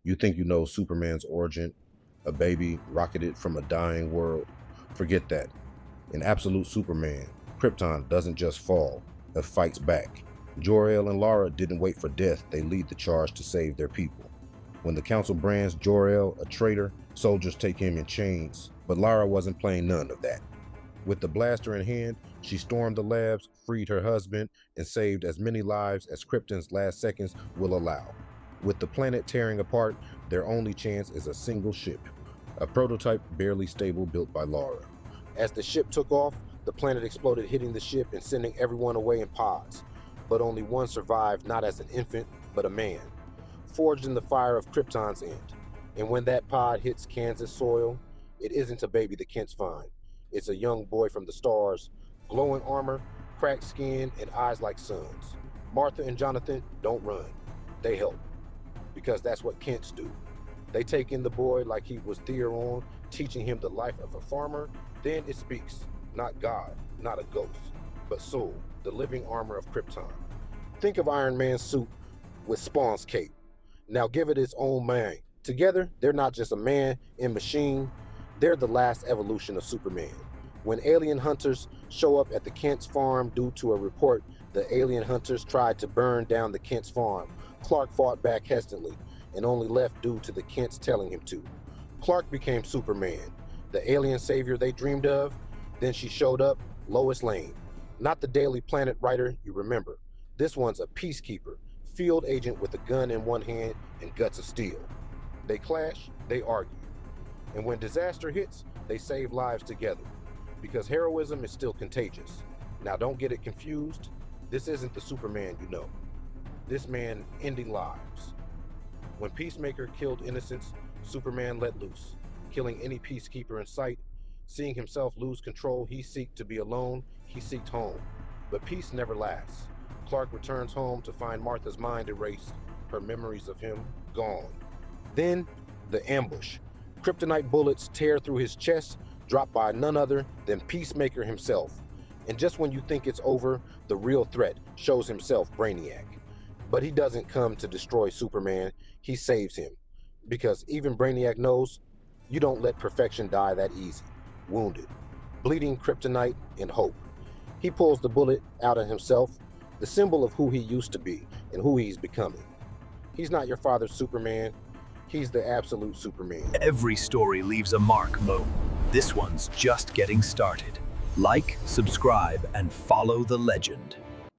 You think you know Superman's origin, a baby rocketed from a dying world? Forget that. In Absolute Superman, Krypton doesn't just fall, it fights back. Jor-El and Lara didn't wait for death, they lead the charge to save their people. When the council brands Jor-El a traitor, soldiers take him in chains, but Lara wasn't playing none of that. With the blaster in hand, she stormed the labs, freed her husband, and saved as many lives as Krypton's last seconds will allow. With the planet tearing apart, their only chance is a single ship, a prototype barely stable built by Lara. As the ship took off, the planet exploded, hitting the ship and sending everyone away in pods. But only one survived, not as an infant, but a man, forged in the fire of Krypton's end. And when that pod hits Kansas soil, it isn't a baby the Kents find. It's a young boy from the stars, glowing armor, cracked skin, and eyes like suns. Martha and Jonathan don't run, they help. Because that's what Kents do. They take in the boy like he was Theron, teaching him the life of a farmer. Then it speaks, not God, not a ghost, but Soul, the living armor of Krypton. Think of Iron Man's suit with Spawn's cape. Now give it its own mind. Together, they're not just a man and machine, they're the last evolution of Superman. When alien hunters show up at the Kent's farm due to a report the alien hunters tried to burn down the Kent's farm, Clark fought back hesitantly and only left due to the Kents telling him to. Clark became Superman, the alien savior they dreamed of. Then she showed up, Lois Lane. Not the Daily Planet writer you remember. This one's a peacekeeper, field agent with a gun in one hand and guts of steel. They clash, they argue. And when disaster hits, they save lives together. Because heroism is still contagious. Now don't get it confused. This isn't the Superman you know. This man ending lives. When Peacemaker killed innocents, Superman let loose, killing any peacekeeper in sight. Seeing himself lose control, he seeked to be alone, he seeked home. But peace never lasts. Clark returns home to find Martha's mind erased, her memories of him gone. Then, the ambush. Kryptonite bullets tear through his chest, dropped by none other than Peacemaker himself. And just when you think it's over, the real threat shows himself, Brainiac. But he doesn't come to destroy Superman, he saves him. Because even Brainiac knows, you don't let perfection die that easy. Wounded, bleeding kryptonite and hope. He pulls the bullet out of himself, the symbol of who he used to be and who he's becoming. He's not your father's Superman, he's the absolute Superman. Every story leaves a mark, Mo. This one's just getting started. Like, subscribe, and follow the legend.